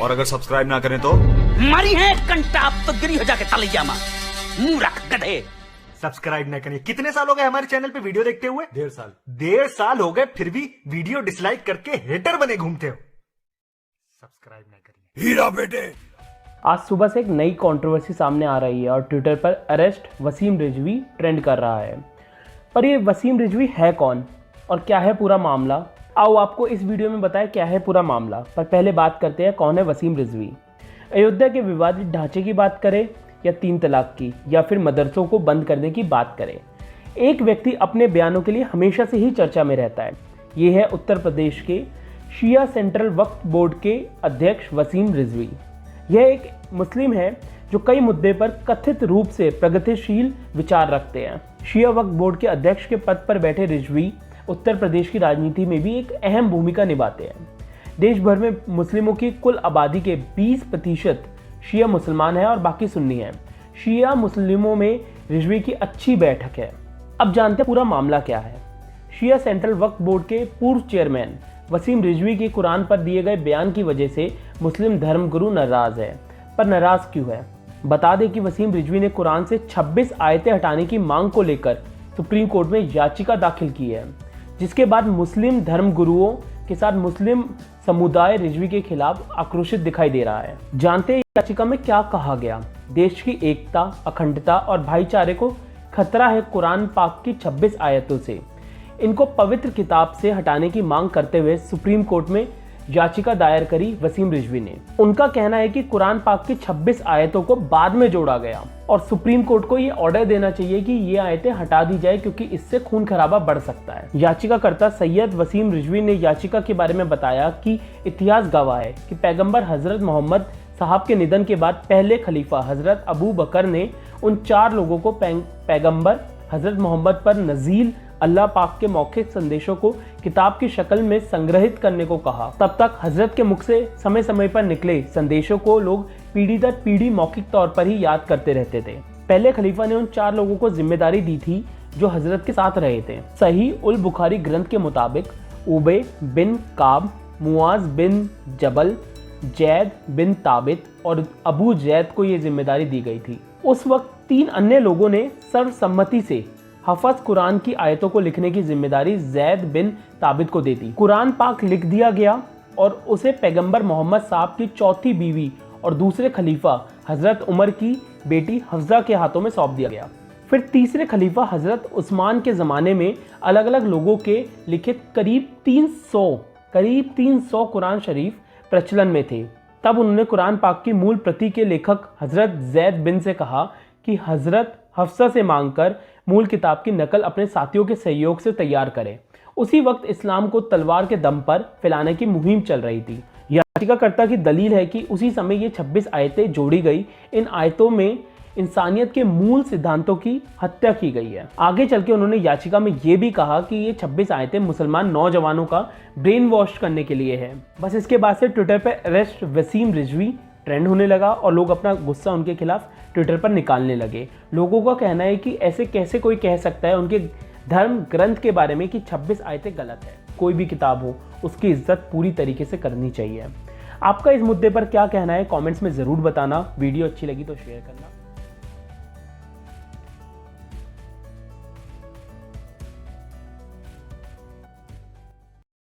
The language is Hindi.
और अगर सब्सक्राइब ना करें तो मारी है कंटाप तो गिरी हो जाके तलैया मां मूर्ख गधे। सब्सक्राइब ना करिए। कितने साल हो गए हमारे चैनल पे वीडियो देखते हुए? 1.5 साल। 1.5 साल हो गए, फिर भी वीडियो डिसलाइक करके हेटर बने घूमते हो। सब्सक्राइब ना करिए। हीरा बेटे। आज सुबह से एक नई कंट्रोवर्सी सामने आ रही है और ट्विटर पर अरेस्ट वसीम रिजवी ट्रेंड कर रहा है। पर ये वसीम रिजवी है कौन और क्या है पूरा मामला? आओ आपको इस वीडियो में बताएं क्या है पूरा मामला। पर पहले बात करते हैं कौन है वसीम रिजवी। अयोध्या के विवादित ढांचे की बात करें या 3 तलाक की या फिर मदरसों को बंद करने की बात करें, एक व्यक्ति अपने बयानों के लिए हमेशा से ही चर्चा में रहता है। ये है उत्तर प्रदेश के शिया सेंट्रल वक्फ बोर्ड के अध्यक्ष वसीम रिजवी। यह एक मुस्लिम है जो कई मुद्दे पर कथित रूप से प्रगतिशील विचार रखते हैं। शिया वक्फ बोर्ड के अध्यक्ष के पद पर बैठे रिजवी उत्तर प्रदेश की राजनीति में भी एक अहम भूमिका निभाते हैं। देश भर में मुस्लिमों की कुल आबादी के 20% शिया मुसलमान हैं और बाकी सुन्नी हैं। शिया मुस्लिमों में रिजवी की अच्छी बैठक है। अब जानते हैं पूरा मामला क्या है। शिया सेंट्रल वक्फ बोर्ड के पूर्व चेयरमैन वसीम रिजवी के कुरान पर दिए गए बयान की वजह से मुस्लिम धर्मगुरु नाराज है। पर नाराज क्यों है? बता दें कि वसीम रिजवी ने कुरान से 26 आयतें हटाने की मांग को लेकर सुप्रीम कोर्ट में याचिका दाखिल की है, जिसके बाद मुस्लिम धर्मगुरुओं के साथ मुस्लिम समुदाय रिजवी के खिलाफ आक्रोशित दिखाई दे रहा है। जानते हैं याचिका में क्या कहा गया। देश की एकता, अखंडता और भाईचारे को खतरा है कुरान पाक की 26 आयतों से। इनको पवित्र किताब से हटाने की मांग करते हुए सुप्रीम कोर्ट में याचिका दायर करी वसीम रिजवी ने। उनका कहना है कि कुरान पाक की 26 आयतों को बाद में जोड़ा गया और सुप्रीम कोर्ट को ये ऑर्डर देना चाहिए कि ये आयतें हटा दी जाए क्योंकि इससे खून खराबा बढ़ सकता है। याचिकाकर्ता सैयद वसीम रिजवी ने याचिका के बारे में बताया कि इतिहास गवाह है कि पैगंबर हजरत मोहम्मद साहब के निधन के बाद पहले खलीफा हजरत अबू बकर ने उन 4 लोगों को पैगंबर हजरत मोहम्मद पर नजील अल्लाह पाक के मौखिक संदेशों को किताब की शक्ल में संग्रहित करने को कहा। तब तक हजरत के मुख से समय समय पर निकले संदेशों को लोग पीढ़ी दर पीढ़ी मौखिक तौर पर ही याद करते रहते थे। पहले खलीफा ने उन 4 लोगों को जिम्मेदारी दी थी जो हजरत के साथ रहे थे। सही उल बुखारी ग्रंथ के मुताबिक उबे बिन काब, मुआज बिन जबल, जैद बिन ताबित और अबू जैद को ये जिम्मेदारी दी गई थी। उस वक्त 3 अन्य लोगों ने सर्वसम्मति से हफ़ज़ कुरान की आयतों को लिखने की जिम्मेदारी जैद बिन ताबित को दे दी। कुरान पाक लिख दिया गया और उसे पैगंबर मोहम्मद साहब की चौथी बीवी और दूसरे खलीफा हजरत उमर की बेटी हफ्जा के हाथों में सौंप दिया गया। फिर तीसरे खलीफा हजरत उस्मान के ज़माने में अलग अलग लोगों के लिखित करीब 300 कुरान शरीफ प्रचलन में थे। तब उन्होंने कुरान पाक की मूल प्रति के लेखक हजरत जैद बिन से कहा कि हजरत हफ्सा से मांगकर मूल किताब की नकल अपने साथियों के सहयोग से तैयार करें। उसी वक्त इस्लाम को तलवार के दम पर फैलाने की मुहिम चल रही थी। याचिकाकर्ता की दलील है कि उसी समय ये 26 आयतें जोड़ी गई। इन आयतों में इंसानियत के मूल सिद्धांतों की हत्या की गई है। आगे चल के उन्होंने याचिका में ये भी कहा कि ये 26 आयतें मुसलमान नौजवानों का ब्रेन वॉश करने के लिए है। बस इसके बाद से ट्विटर पर अरेस्ट वसीम रिजवी ट्रेंड होने लगा और लोग अपना गुस्सा उनके खिलाफ ट्विटर पर निकालने लगे। लोगों का कहना है कि ऐसे कैसे कोई कह सकता है उनके धर्म ग्रंथ के बारे में कि 26 आयतें गलत है। कोई भी किताब हो उसकी इज्जत पूरी तरीके से करनी चाहिए। आपका इस मुद्दे पर क्या कहना है कमेंट्स में ज़रूर बताना। वीडियो अच्छी लगी तो शेयर करना।